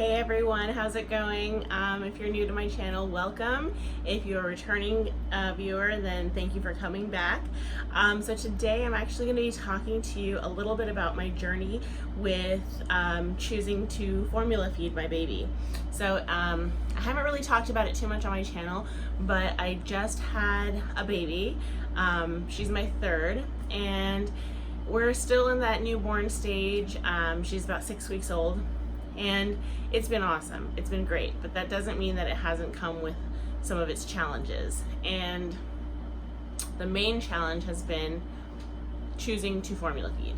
Hey everyone, how's it going? If you're new to my channel, welcome. If you're a returning viewer, then thank you for coming back. So today I'm actually going to be talking to you a little bit about my journey with choosing to formula feed my baby. So I haven't really talked about it too much on my channel, but I just had a baby. She's my third, and we're still in that newborn stage. She's about 6 weeks old. And it's been awesome. It's been great, but that doesn't mean that it hasn't come with some of its challenges. And the main challenge has been choosing to formula feed.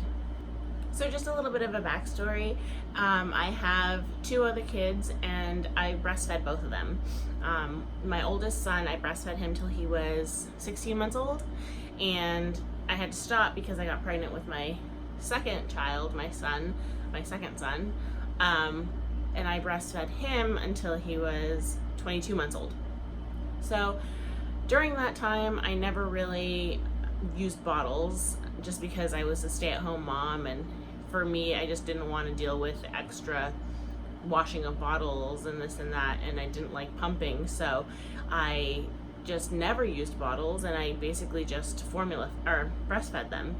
So just a little bit of a backstory. I have 2 other kids and I breastfed both of them. My oldest son, I breastfed him till he was 16 months old, and I had to stop because I got pregnant with my second child, my second son. And I breastfed him until he was 22 months old. So during that time, I never really used bottles just because I was a stay-at-home mom, and for me, I just didn't want to deal with extra washing of bottles and this and that, and I didn't like pumping, so I just never used bottles, and I basically just breastfed them.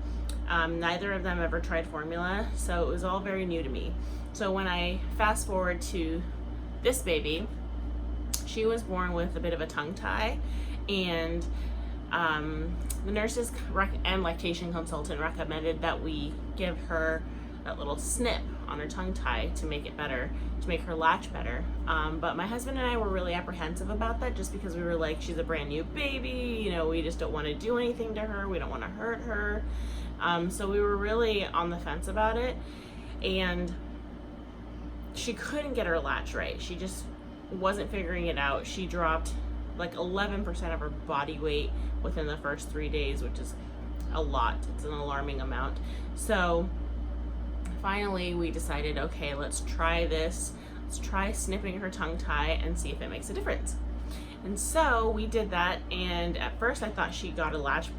Neither of them ever tried formula, so it was all very new to me. So when I fast forward to this baby, she was born with a bit of a tongue tie, and the nurses and lactation consultant recommended that we give her that little snip on her tongue tie to make it better, to make her latch better. But my husband and I were really apprehensive about that, just because we were like, she's a brand new baby, we just don't want to do anything to her, we don't want to hurt her. So we were really on the fence about it, and she couldn't get her latch right. She just wasn't figuring it out. She dropped like 11% of her body weight within the first 3 days, which is a lot. It's an alarming amount. So finally we decided, okay, let's try this. Let's try snipping her tongue tie and see if it makes a difference. And so we did that, and at first I thought she got a latch.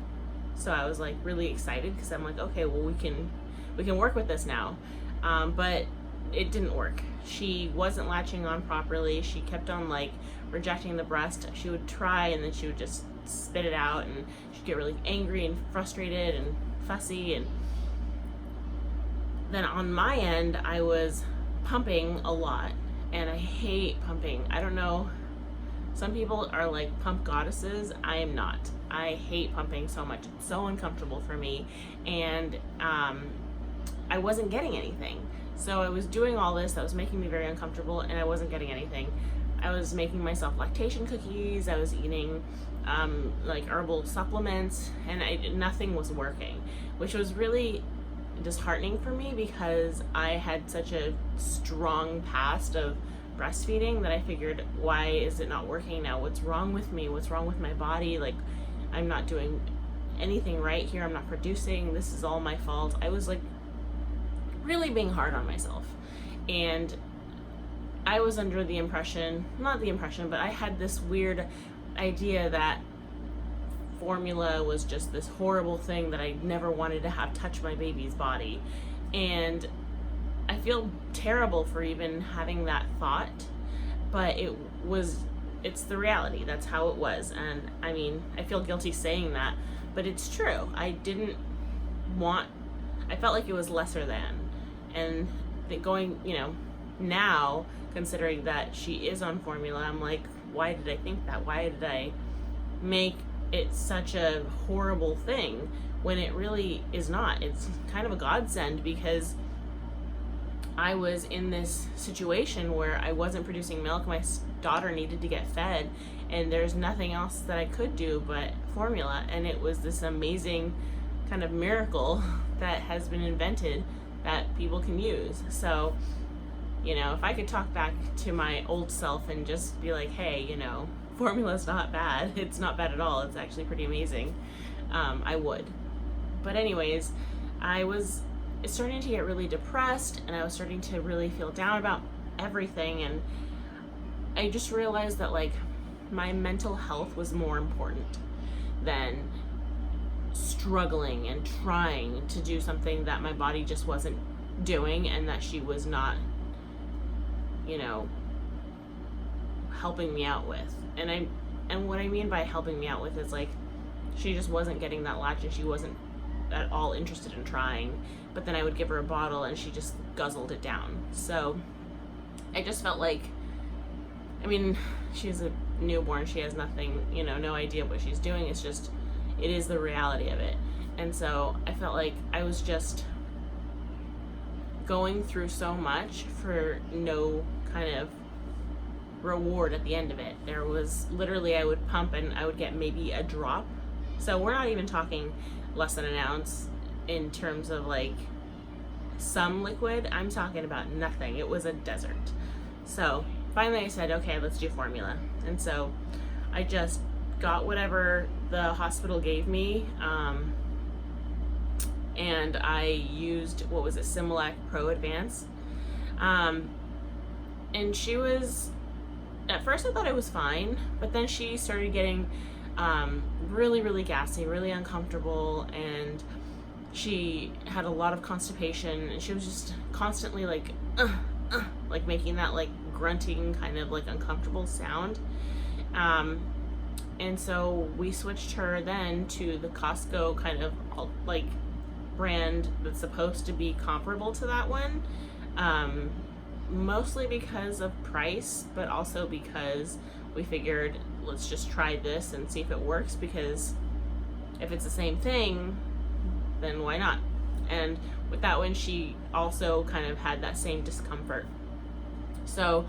So I was like really excited because I'm like, okay, well we can work with this now. But it didn't work. She wasn't latching on properly. She kept on like rejecting the breast. She would try and then she would just spit it out, and she'd get really angry and frustrated and fussy. And then on my end, I was pumping a lot, and I hate pumping. I don't know. Some people are like pump goddesses. I am not. I hate pumping so much. It's so uncomfortable for me, and I wasn't getting anything. So I was doing all this that was making me very uncomfortable, and I wasn't getting anything. I was making myself lactation cookies. I was eating like herbal supplements, and nothing was working, which was really disheartening for me because I had such a strong past of breastfeeding that I figured, why is it not working now? What's wrong with me? What's wrong with my body? Like, I'm not doing anything right here. I'm not producing. This is all my fault. I was like really being hard on myself, and I was under the impression, but I had this weird idea that formula was just this horrible thing that I never wanted to have touch my baby's body. And I feel terrible for even having that thought, but it's the reality. That's how it was. And I mean, I feel guilty saying that, but it's true. I felt like it was lesser than. And going, now, considering that she is on formula, I'm like, why did I think that? Why did I make it such a horrible thing when it really is not? It's kind of a godsend, because I was in this situation where I wasn't producing milk. My daughter needed to get fed, and there's nothing else that I could do but formula. And it was this amazing kind of miracle that has been invented that people can use. So, if I could talk back to my old self and just be like, hey, formula's not bad. It's not bad at all. It's actually pretty amazing. I would. But anyways, I was starting to get really depressed, and I was starting to really feel down about everything. And I just realized that like my mental health was more important than struggling and trying to do something that my body just wasn't doing, and that she was not you know, helping me out with. And what I mean by helping me out with is like, she just wasn't getting that latch and she wasn't at all interested in trying. But then I would give her a bottle and she just guzzled it down. So I just felt like, I mean, she's a newborn, she has nothing, you know, no idea what she's doing. It's just, it is the reality of it. And so I felt like I was just going through so much for no kind of reward at the end of it. There was literally, I would pump and I would get maybe a drop. So we're not even talking less than an ounce in terms of like some liquid. I'm talking about nothing. It was a desert. So finally I said, okay, let's do formula. And so I just got whatever the hospital gave me, and I used, what was it, Similac Pro Advance. And she was, at first I thought it was fine, but then she started getting really, really gassy, really uncomfortable, and she had a lot of constipation, and she was just constantly like making that like grunting kind of like uncomfortable sound. And so we switched her then to the Costco kind of like brand that's supposed to be comparable to that one, mostly because of price, but also because we figured, let's just try this and see if it works, because if it's the same thing, then why not? And with that one, she also kind of had that same discomfort. So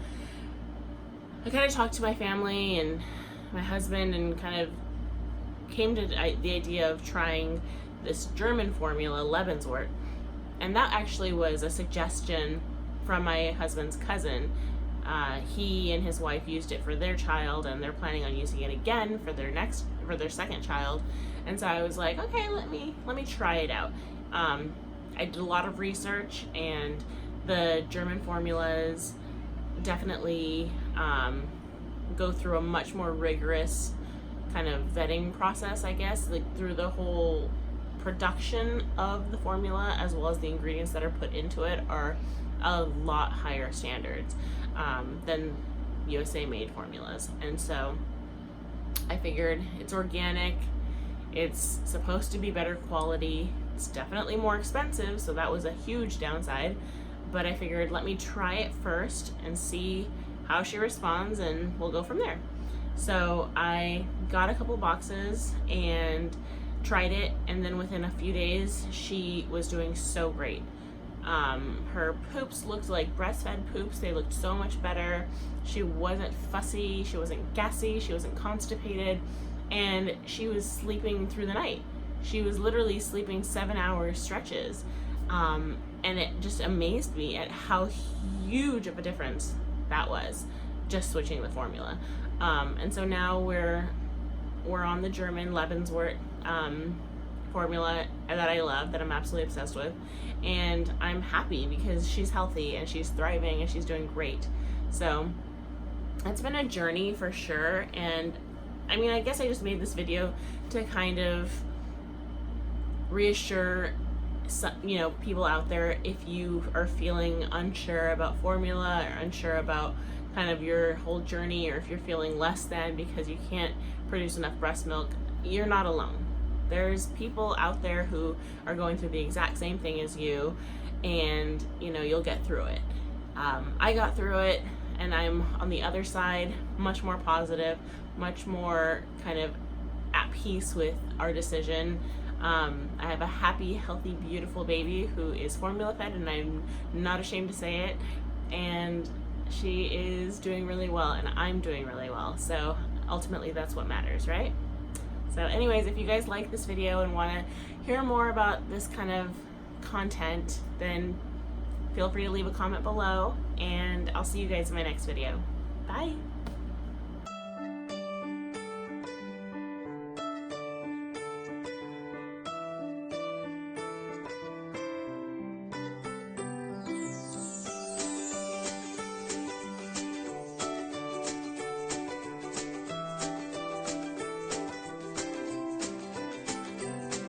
I kind of talked to my family and my husband and kind of came to the idea of trying this German formula, Lebenswort. And that actually was a suggestion from my husband's cousin. He and his wife used it for their child, and they're planning on using it again for their second child. And so I was like, okay, let me try it out. I did a lot of research, and the German formulas definitely go through a much more rigorous kind of vetting process, I guess, like through the whole production of the formula, as well as the ingredients that are put into it, are a lot higher standards than USA made formulas. And so I figured, it's organic, it's supposed to be better quality, it's definitely more expensive, so that was a huge downside, but I figured, let me try it first and see how she responds, and we'll go from there. So I got a couple boxes and tried it, and then within a few days she was doing so great. Her poops looked like breastfed poops. They looked so much better. She wasn't fussy, she wasn't gassy, she wasn't constipated, and she was sleeping through the night. She was literally sleeping 7-hour stretches, and it just amazed me at how huge of a difference that was, just switching the formula. And so now we're on the German Lebenswort formula that I love, that I'm absolutely obsessed with, and I'm happy because she's healthy and she's thriving and she's doing great. So it's been a journey for sure, and I mean, I guess I just made this video to kind of reassure people out there, if you are feeling unsure about formula or unsure about kind of your whole journey, or if you're feeling less than because you can't produce enough breast milk, you're not alone. There's people out there who are going through the exact same thing as you, and you'll get through it. I got through it, and I'm on the other side, much more positive, much more kind of at peace with our decision. I have a happy, healthy, beautiful baby who is formula fed, and I'm not ashamed to say it, and she is doing really well, and I'm doing really well. So ultimately that's what matters, right? So anyways, if you guys like this video and want to hear more about this kind of content, then feel free to leave a comment below, and I'll see you guys in my next video. Bye!